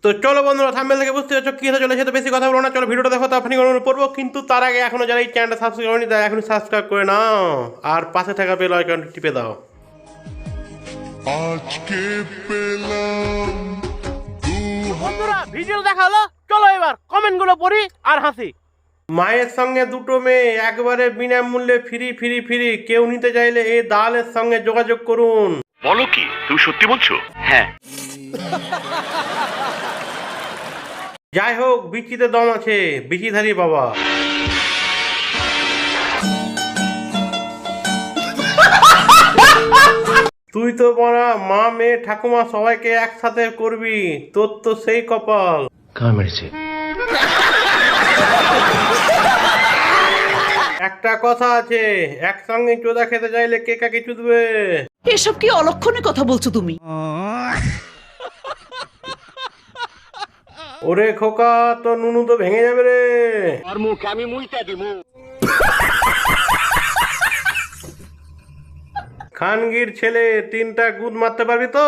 তো চলো বন্ধুরা, থাম্বনেল থেকে বুঝতে পারছো কি হতে চলেছে, তো বেশি কথা বলো না, চলো ভিডিওটা দেখো। তো আপনি পড়বো, কিন্তু তার আগে এখনো যারা এই চ্যানেলটা সাবস্ক্রাইব করেনি তারা এখন সাবস্ক্রাইব করে নাও আর পাশে থাকা বেল আইকন টিপে দাও। আজকে পেলাম বন্ধুরা ভিডিও দেখা হলো, চলো এবার কমেন্ট গুলো পড়ি আর হাসি। মায়ের সঙ্গে দুটো মেয়ে একবারে বিনামূল্যে ফ্রি ফ্রি ফ্রি, কেউ নিতে চাইলে এই দালালের সঙ্গে যোগাযোগ করুন। বলো কি, তুমি সত্যি বলছো? হ্যাঁ। যাই হোক, বিচিতে দম আছে, বিচিধারী বাবা। তুই তো বড়া মা মেয়ে ঠাকুমা সবাইকে একসাথে করবি, তোর তো সেই কপাল। একটা কথা আছে, একসঙ্গে চোদা খেতে চাইলে কে কাকে চুদবে? এসব কি অলক্ষণে কথা বলছো তুমি? ওরে খোকা, তো নুনু তো ভেঙে যাবে রে। আর মুখ আমি মুইটা দিমু। খানগির ছেলে, 3টা গুদ মারতে পারবি তো?